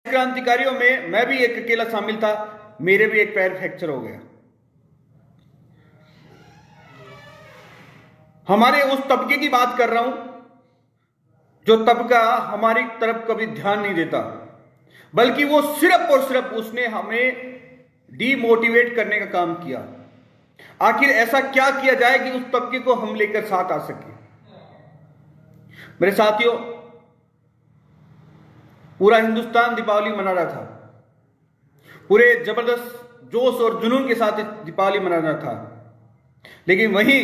क्रांतिकारियों में मैं भी एक अकेला शामिल था। मेरे भी एक पैर फ्रैक्चर हो गया। हमारे उस तबके की बात कर रहा हूं जो तबका हमारी तरफ कभी ध्यान नहीं देता, बल्कि वो सिर्फ और सिर्फ उसने हमें डीमोटिवेट करने का काम किया। आखिर ऐसा क्या किया जाए कि उस तबके को हम लेकर साथ आ सके। मेरे साथियों, पूरा हिंदुस्तान दीपावली मना रहा था, पूरे जबरदस्त जोश और जुनून के साथ दीपावली मना रहा था, लेकिन वहीं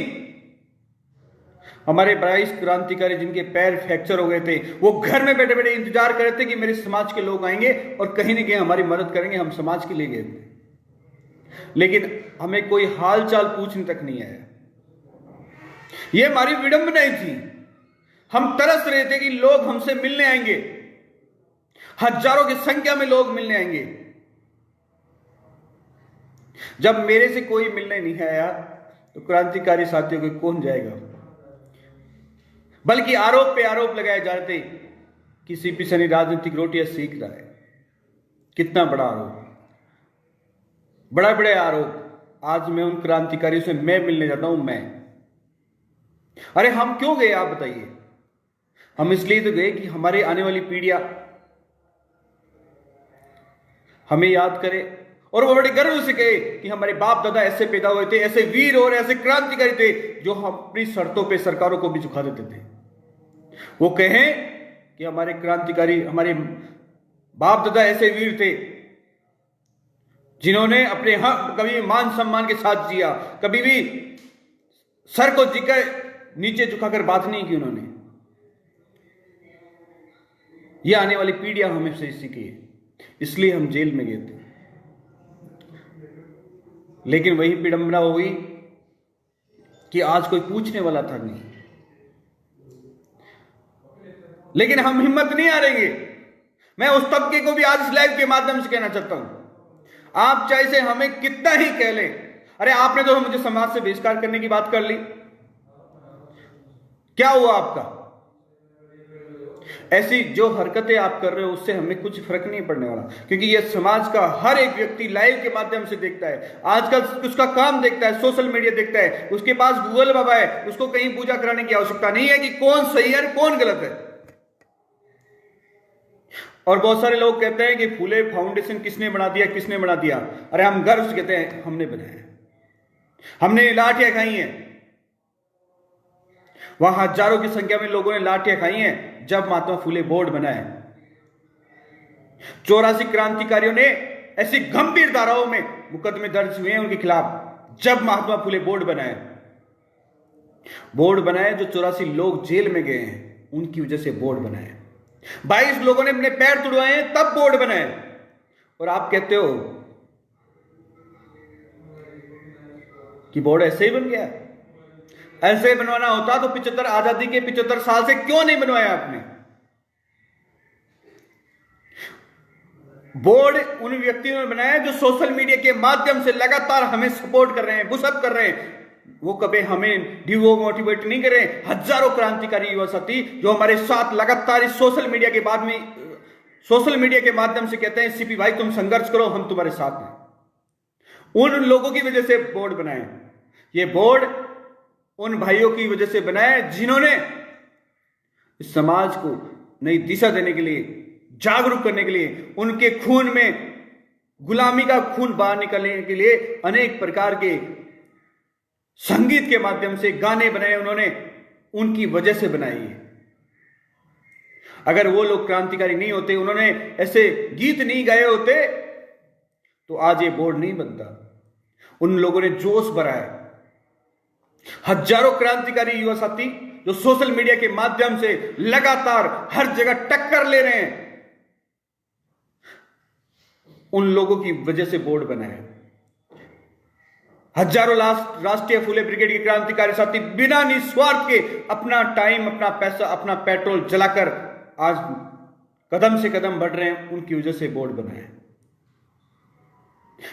हमारे 22 क्रांतिकारी जिनके पैर फ्रैक्चर हो गए थे, वो घर में बैठे बैठे इंतजार कर रहे थे कि मेरे समाज के लोग आएंगे और कहीं ना कहीं हमारी मदद करेंगे। हम समाज के लिए गए थे, लेकिन हमें कोई हाल चाल पूछने तक नहीं आया। यह हमारी विडंबना ही थी। हम तरस रहे थे कि लोग हमसे मिलने आएंगे, हजारों की संख्या में लोग मिलने आएंगे। जब मेरे से कोई मिलने नहीं आया तो क्रांतिकारी साथियों को कौन जाएगा। बल्कि आरोप पे आरोप लगाए जा रहे थे कि सीपी सैनी राजनीतिक रोटियां सीख रहा है। कितना बड़ा आरोप, बड़ा बड़े आरोप। आज मैं उन क्रांतिकारियों से मैं मिलने जाता हूं। अरे हम क्यों गए आप बताइए। हम इसलिए तो गए कि हमारे आने वाली पीढ़ियां हमें याद करे और वो बड़े गर्व से कहे कि हमारे बाप दादा ऐसे पैदा हुए थे, ऐसे वीर और ऐसे क्रांतिकारी थे जो हम अपनी शर्तों पे सरकारों को भी झुका देते थे। वो कहें कि हमारे क्रांतिकारी, हमारे बाप दादा ऐसे वीर थे जिन्होंने अपने हक कभी मान सम्मान के साथ जिया, कभी भी सर को झुकाकर नीचे झुकाकर बात नहीं की उन्होंने। ये आने वाली पीढ़ियां हमें से सीखी, इसलिए हम जेल में गए थे। लेकिन वही विडंबना हुई कि आज कोई पूछने वाला था नहीं। लेकिन हम हिम्मत नहीं हारेंगे। मैं उस तबके को भी आज इस लाइव के माध्यम से कहना चाहता हूं, आप चाहे से हमें कितना ही कह लें, अरे आपने तो मुझे समाज से बहिष्कार करने की बात कर ली, क्या हुआ आपका। ऐसी जो हरकतें आप कर रहे हो उससे हमें कुछ फर्क नहीं पड़ने वाला, क्योंकि यह समाज का हर एक व्यक्ति लाइव के माध्यम से देखता है। आजकल उसका काम देखता है, सोशल मीडिया देखता है, उसके पास गूगल बाबा है, उसको कहीं पूजा कराने की आवश्यकता नहीं है कि कौन सही है कौन गलत है। और बहुत सारे लोग कहते हैं कि फूले फाउंडेशन किसने बना दिया, किसने बना दिया। अरे हम गर्व से कहते हैं हमने बनाया, हमने लाठियां खाई हैं। वहां हजारों की संख्या में लोगों ने लाठियां खाई हैं जब महात्मा फूले बोर्ड बनाए। 84 क्रांतिकारियों ने ऐसी गंभीर धाराओं में मुकदमे दर्ज हुए हैं उनके खिलाफ जब महात्मा फूले बोर्ड बनाए। बोर्ड बनाए जो 84 लोग जेल में गए हैं उनकी वजह से बोर्ड बनाए। 22 लोगों ने अपने पैर तुड़वाए हैं तब बोर्ड बनाए। और आप कहते हो कि बोर्ड ऐसे ही बन गया। ऐसे बनवाना होता तो 75 आजादी के 75 साल से क्यों नहीं बनवाया आपने। बोर्ड उन व्यक्तियों ने बनाया जो सोशल मीडिया के माध्यम से लगातार हमें सपोर्ट कर रहे हैं, पुशअप कर रहे हैं। वो कभी हमें डिमोटिवेट नहीं कर रहे। हजारों क्रांतिकारी युवा साथी जो हमारे साथ लगातार इस सोशल मीडिया के बाद में सोशल मीडिया के माध्यम से कहते हैं सीपी भाई तुम संघर्ष करो, हम तुम्हारे साथ हैं। उन लोगों की वजह से बोर्ड बनाए। ये बोर्ड उन भाइयों की वजह से बनाया जिन्होंने इस समाज को नई दिशा देने के लिए, जागरूक करने के लिए, उनके खून में गुलामी का खून बाहर निकलने के लिए अनेक प्रकार के संगीत के माध्यम से गाने बनाए। उन्होंने उनकी वजह से बनाई है। अगर वो लोग क्रांतिकारी नहीं होते, उन्होंने ऐसे गीत नहीं गाए होते तो आज ये बोर्ड नहीं बनता। उन लोगों ने जोश भरा है। हजारों क्रांतिकारी युवा साथी जो सोशल मीडिया के माध्यम से लगातार हर जगह टक्कर ले रहे हैं, उन लोगों की वजह से बोर्ड बना है। हजारों राष्ट्रीय फूले ब्रिगेड के क्रांतिकारी साथी बिना निस्वार्थ के अपना टाइम, अपना पैसा, अपना पेट्रोल जलाकर आज कदम से कदम बढ़ रहे हैं। उनकी वजह से बोर्ड बना है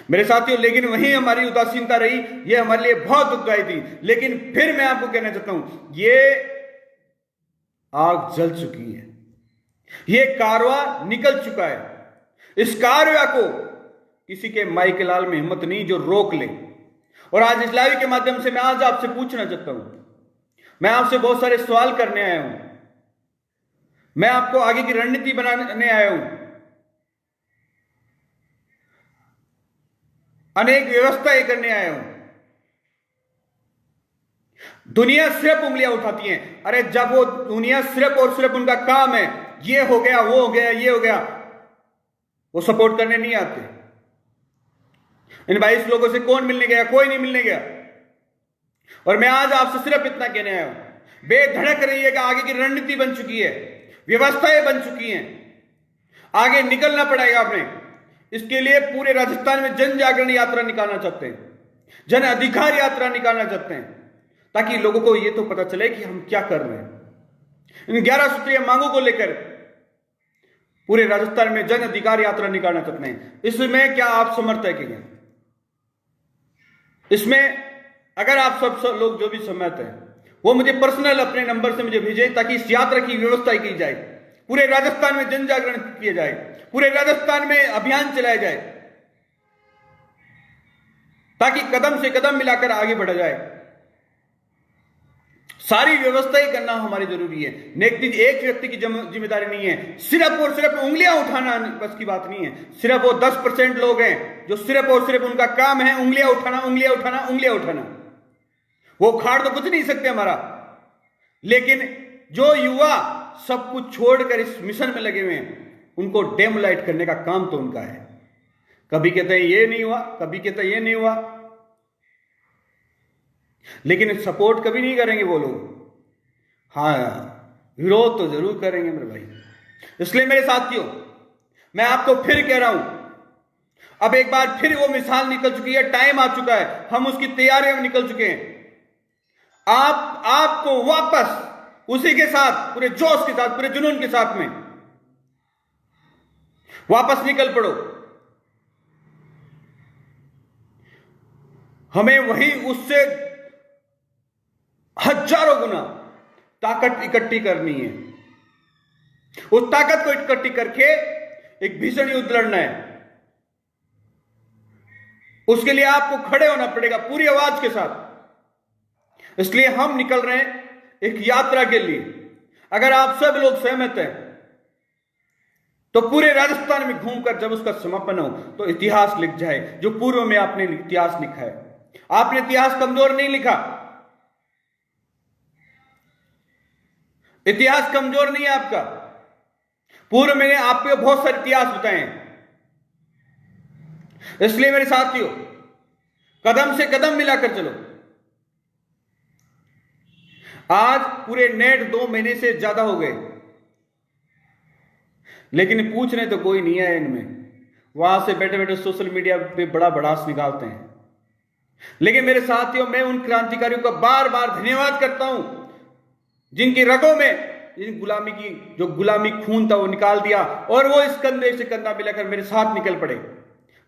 मेरे साथियों। लेकिन वहीं हमारी उदासीनता रही, ये हमारे लिए बहुत दुखदायी थी। लेकिन फिर मैं आपको कहना चाहता हूं, ये आग जल चुकी है, ये कारवां निकल चुका है। इस कार्य को किसी के माई के लाल में हिम्मत नहीं जो रोक ले। और आज इस लाइव के माध्यम से मैं आज आपसे पूछना चाहता हूं, मैं आपसे बहुत सारे सवाल करने आया हूं, मैं आपको आगे की रणनीति बनाने आया हूं, अनेक व्यवस्थाएं करने आया हूं। दुनिया सिर्फ उंगलियां उठाती है। अरे जब वो दुनिया सिर्फ और सिर्फ उनका काम है ये हो गया, वो हो गया, ये हो गया, वो सपोर्ट करने नहीं आते। इन 22 लोगों से कौन मिलने गया? कोई नहीं मिलने गया। और मैं आज आपसे सिर्फ इतना कहने आया हूं, बेधड़क रहिएगा। आगे की रणनीति बन चुकी है, व्यवस्थाएं बन चुकी हैं, आगे निकलना पड़ेगा अपने। इसके लिए पूरे राजस्थान में जन जागरण यात्रा निकालना चाहते हैं, जन अधिकार यात्रा निकालना चाहते हैं, ताकि लोगों को यह तो पता चले कि हम क्या कर रहे हैं। इन 11 सूत्रीय मांगों को लेकर पूरे राजस्थान में जन अधिकार यात्रा निकालना चाहते हैं। इसमें क्या आप समर्थक हैं? इसमें अगर आप सब लोग जो भी सहमत हैं वो मुझे पर्सनल अपने नंबर से मुझे भेजें, ताकि इस यात्रा की व्यवस्था की जाए, पूरे राजस्थान में जन जागरण किया जाए, पूरे राजस्थान में अभियान चलाया जाए, ताकि कदम से कदम मिलाकर आगे बढ़ा जाए। सारी व्यवस्थाएं करना हमारी जरूरी है। एक व्यक्ति की जिम्मेदारी नहीं है, सिर्फ और सिर्फ उंगलियां उठाना बस की बात नहीं है। सिर्फ वो 10% लोग हैं जो सिर्फ और सिर्फ उनका काम है उंगलियां उठाना, उंगलियां उठाना, उंगलियां उठाना। वो खाड़ तो कुछ नहीं सकते हमारा। लेकिन जो युवा सब कुछ छोड़कर इस मिशन में लगे हुए हैं, उनको डेमोलाइट करने का काम तो उनका है। कभी कहते हैं ये नहीं हुआ, कभी कहते हैं ये नहीं हुआ, लेकिन सपोर्ट कभी नहीं करेंगे वो लोग। हाँ, विरोध तो जरूर करेंगे मेरे भाई। इसलिए मेरे साथियों, मैं आपको फिर कह रहा हूं, अब एक बार फिर वो मिसाल निकल चुकी है, टाइम आ चुका है, हम उसकी तैयारी में निकल चुके हैं। आपको वापस उसी के साथ, पूरे जोश के साथ, पूरे जुनून के साथ में वापस निकल पड़ो। हमें वही उससे हजारों गुना ताकत इकट्ठी करनी है। उस ताकत को इकट्ठी करके एक भीषण युद्ध लड़ना है। उसके लिए आपको खड़े होना पड़ेगा पूरी आवाज के साथ। इसलिए हम निकल रहे हैं एक यात्रा के लिए। अगर आप सब लोग सहमत हैं तो पूरे राजस्थान में घूमकर जब उसका समापन हो तो इतिहास लिख जाए, जो पूर्व में आपने इतिहास लिखा है। आपने इतिहास कमजोर नहीं लिखा, इतिहास कमजोर नहीं है आपका। पूर्व मैंने आपको बहुत सारे इतिहास बताए हैं। इसलिए मेरे साथियों, कदम से कदम मिलाकर चलो। आज पूरे नेट 2 महीने से ज्यादा हो गए, लेकिन पूछने तो कोई नहीं है इनमें। वहां से बैठे बैठे सोशल मीडिया पे बड़ा भड़ास निकालते हैं। लेकिन मेरे साथियों, मैं उन क्रांतिकारियों का बार बार धन्यवाद करता हूं जिनकी रगों में जो गुलामी खून था वो निकाल दिया, और वो इस कंधे से कंधा मिलाकर मेरे साथ निकल पड़े।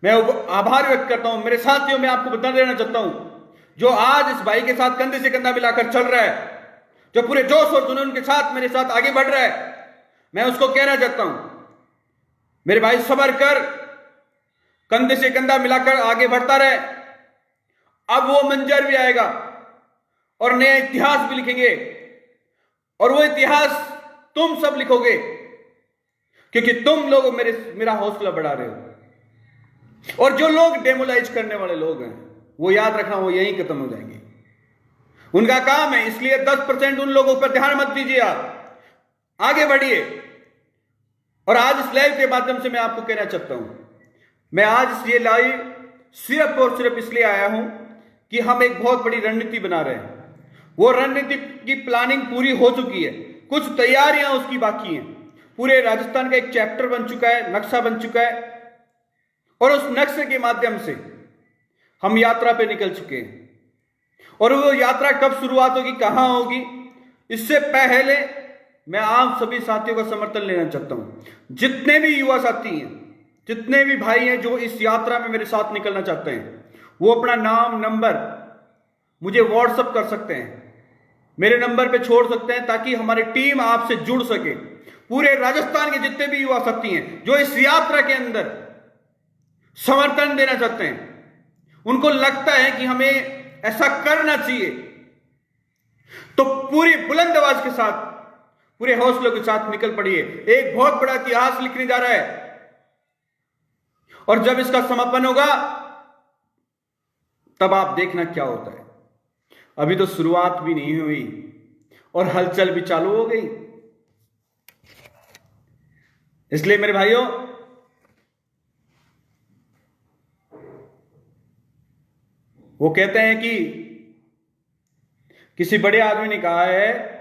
मैं आभार व्यक्त करता हूं। मेरे साथियों, मैं आपको बता देना चाहता हूं, जो आज इस भाई के साथ कंधे से कंधा मिलाकर चल रहा है, जो पूरे जोश और जुनून के साथ मेरे साथ आगे बढ़ रहा है, मैं उसको कहना चाहता हूं, मेरे भाई सब्र कर, कंधे से कंधा मिलाकर आगे बढ़ता रहे। अब वो मंजर भी आएगा और नया इतिहास भी लिखेंगे, और वो इतिहास तुम सब लिखोगे, क्योंकि तुम लोग मेरा हौसला बढ़ा रहे हो। और जो लोग डेमोलाइज करने वाले लोग हैं, वो याद रखना, वो यहीं खत्म हो जाएंगे। उनका काम है। इसलिए 10% उन लोगों पर ध्यान मत दीजिए, आप आगे बढ़िए। और आज इस लाइव के माध्यम से मैं आपको कहना चाहता हूं, मैं आज ये लाइव सिर्फ और सिर्फ इसलिए आया हूं कि हम एक बहुत बड़ी रणनीति बना रहे हैं। वो रणनीति की प्लानिंग पूरी हो चुकी है, कुछ तैयारियां उसकी बाकी हैं। पूरे राजस्थान का एक चैप्टर बन चुका है, नक्शा बन चुका है, और उस नक्शे के माध्यम से हम यात्रा पे निकल चुके हैं। और वो यात्रा कब शुरुआत होगी, कहां होगी, इससे पहले मैं आप सभी साथियों का समर्थन लेना चाहता हूं। जितने भी युवा साथी हैं, जितने भी भाई हैं जो इस यात्रा में मेरे साथ निकलना चाहते हैं, वो अपना नाम, नंबर मुझे व्हाट्सएप कर सकते हैं, मेरे नंबर पे छोड़ सकते हैं, ताकि हमारी टीम आपसे जुड़ सके। पूरे राजस्थान के जितने भी युवा शक्ति हैं जो इस यात्रा के अंदर समर्थन देना चाहते हैं, उनको लगता है कि हमें ऐसा करना चाहिए, तो पूरी बुलंद आवाज के साथ, पूरे हौसलों के साथ निकल पड़िए। एक बहुत बड़ा इतिहास लिखने जा रहा है, और जब इसका समापन होगा तब आप देखना क्या होता है। अभी तो शुरुआत भी नहीं हुई और हलचल भी चालू हो गई। इसलिए मेरे भाइयों, वो कहते हैं कि किसी बड़े आदमी ने कहा है,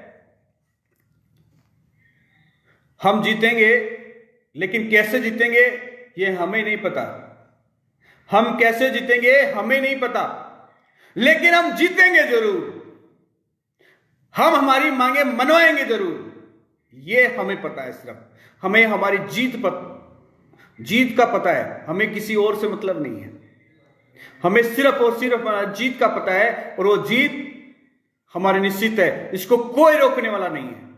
हम जीतेंगे लेकिन कैसे जीतेंगे ये हमें नहीं पता। हम कैसे जीतेंगे हमें नहीं पता, लेकिन हम जीतेंगे जरूर। हम हमारी मांगे मनवाएंगे जरूर, ये हमें पता है। सिर्फ हमें हमारी जीत का पता है, हमें किसी और से मतलब नहीं है। हमें सिर्फ और सिर्फ जीत का पता है, और वो जीत हमारी निश्चित है, इसको कोई रोकने वाला नहीं है।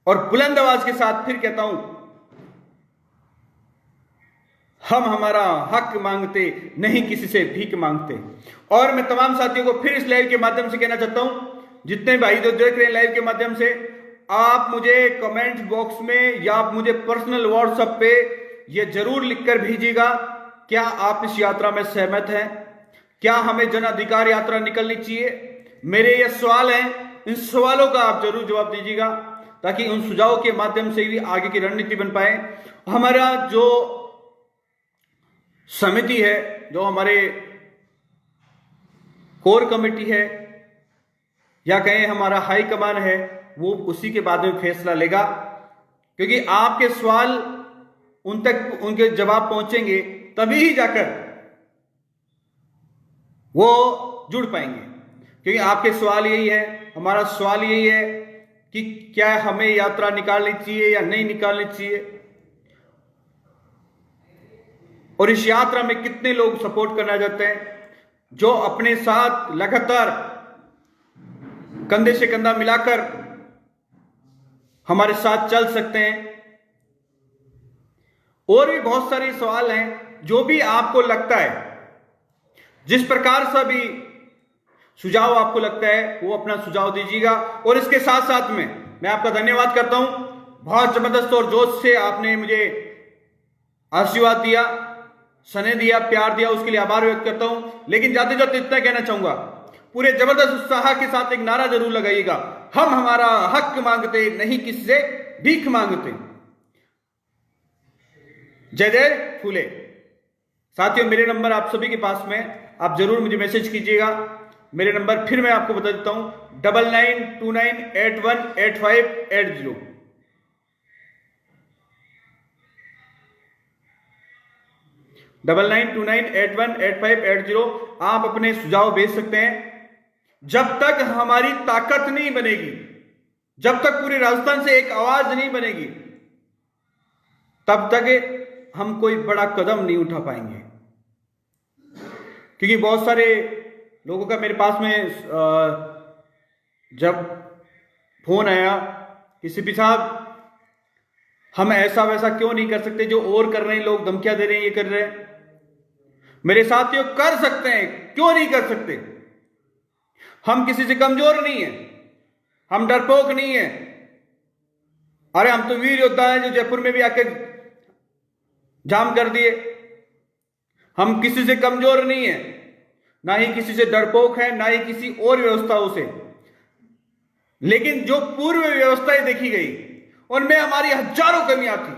और बुलंद आवाज के साथ फिर कहता हूं, हम हमारा हक मांगते नहीं, किसी से भीख मांगते। और मैं तमाम साथियों को फिर इस लाइव के माध्यम से कहना चाहता हूं, जितने भाई जो देख रहे हैं लाइव के माध्यम से, आप मुझे कमेंट बॉक्स में या आप मुझे पर्सनल व्हाट्सएप पे ये जरूर लिखकर भेजिएगा, क्या आप इस यात्रा में सहमत हैं? क्या हमें जन अधिकार यात्रा निकलनी चाहिए? मेरे ये सवाल हैं, इन सवालों का आप जरूर जवाब दीजिएगा, ताकि उन सुझावों के माध्यम से भी आगे की रणनीति बन पाए। हमारा जो समिति है, जो हमारे कोर कमेटी है, या कहें हमारा हाई कमान है, वो उसी के बाद में फैसला लेगा। क्योंकि आपके सवाल उन तक उनके जवाब पहुंचेंगे तभी ही जाकर वो जुड़ पाएंगे। क्योंकि आपके सवाल यही है, हमारा सवाल यही है कि क्या हमें यात्रा निकालनी चाहिए या नहीं निकालनी चाहिए, और इस यात्रा में कितने लोग सपोर्ट करना चाहते हैं, जो अपने साथ लगातार कंधे से कंधा मिलाकर हमारे साथ चल सकते हैं। और भी बहुत सारे सवाल हैं, जो भी आपको लगता है, जिस प्रकार से भी सुझाव आपको लगता है, वो अपना सुझाव दीजिएगा। और इसके साथ साथ में मैं आपका धन्यवाद करता हूं, बहुत जबरदस्त और जोश से आपने मुझे आशीर्वाद दिया, स्नेह दिया, प्यार दिया, उसके लिए आभार व्यक्त करता हूं। लेकिन जाते जाते इतना कहना चाहूंगा, पूरे जबरदस्त उत्साह के साथ एक नारा जरूर लगाइएगा, हम हमारा हक मांगते नहीं, किसी से भीख मांगते। जय जय फूले। साथियों, मेरे नंबर आप सभी के पास में, आप जरूर मुझे मैसेज कीजिएगा। मेरे नंबर फिर मैं आपको बता देता हूं, 9929818580, 9929818580। आप अपने सुझाव भेज सकते हैं। जब तक हमारी ताकत नहीं बनेगी, जब तक पूरे राजस्थान से एक आवाज नहीं बनेगी, तब तक हम कोई बड़ा कदम नहीं उठा पाएंगे। क्योंकि बहुत सारे लोगों का मेरे पास में जब फोन आया, किसी भी साहब हम ऐसा वैसा क्यों नहीं कर सकते, जो और कर रहे हैं लोग, धमकियां दे रहे हैं, ये कर रहे हैं। मेरे साथियों, कर सकते हैं, क्यों नहीं कर सकते? हम किसी से कमजोर नहीं है, हम डरपोक नहीं है। अरे हम तो वीर योद्धा हैं, जो जयपुर में भी आके जाम कर दिए। हम किसी से कमजोर नहीं है, ना ही किसी से डरपोक है, ना ही किसी और व्यवस्थाओं से। लेकिन जो पूर्व व्यवस्थाएं देखी गई, उनमें हमारी हजारों कमियां थी।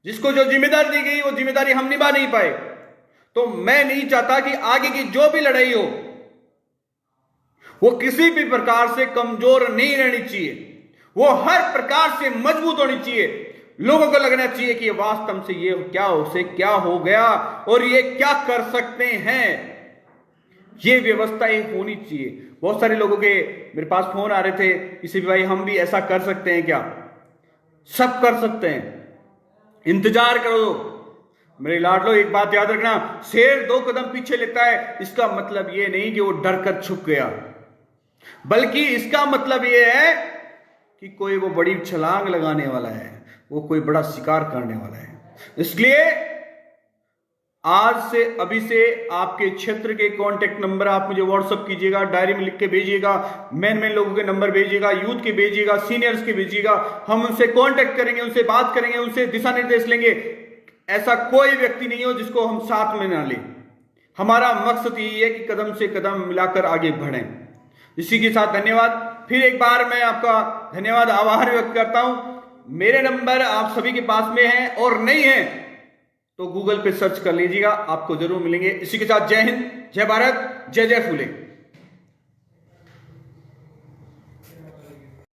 जिसको जो जिम्मेदारी दी गई, वो जिम्मेदारी हम निभा नहीं पाए। तो मैं नहीं चाहता कि आगे की जो भी लड़ाई हो, वो किसी भी प्रकार से कमजोर नहीं रहनी चाहिए, वो हर प्रकार से मजबूत होनी चाहिए। लोगों को लगना चाहिए कि वास्तव से ये क्या हो गया और ये क्या कर सकते हैं, ये व्यवस्थाएं होनी चाहिए। बहुत सारे लोगों के मेरे पास फोन आ रहे थे, किसी भी भाई हम भी ऐसा कर सकते हैं क्या? सब कर सकते हैं, इंतजार करो। मेरे लाडलो, एक बात याद रखना, शेर 2 कदम पीछे लेता है, इसका मतलब ये नहीं कि वो डर कर छुप गया, बल्कि इसका मतलब ये है कि कोई वो बड़ी छलांग लगाने वाला है, वो कोई बड़ा शिकार करने वाला है। इसलिए आज से अभी से आपके क्षेत्र के कांटेक्ट नंबर आप मुझे व्हाट्सअप कीजिएगा, डायरी में लिख के भेजिएगा, मेन लोगों के नंबर भेजिएगा, यूथ के भेजिएगा, सीनियर्स के भेजिएगा। हम उनसे कांटेक्ट करेंगे, उनसे बात करेंगे, उनसे दिशा निर्देश लेंगे। ऐसा कोई व्यक्ति नहीं हो जिसको हम साथ में ना लें। हमारा मकसद यही है कि कदम से कदम मिलाकर आगे बढ़ें। इसी के साथ धन्यवाद। फिर एक बार मैं आपका धन्यवाद, आभार व्यक्त करता हूं। मेरे नंबर आप सभी के पास में हैं और नहीं है तो गूगल पे सर्च कर लीजिएगा, आपको जरूर मिलेंगे। इसी के साथ जय हिंद, जय भारत, जय जय फूले।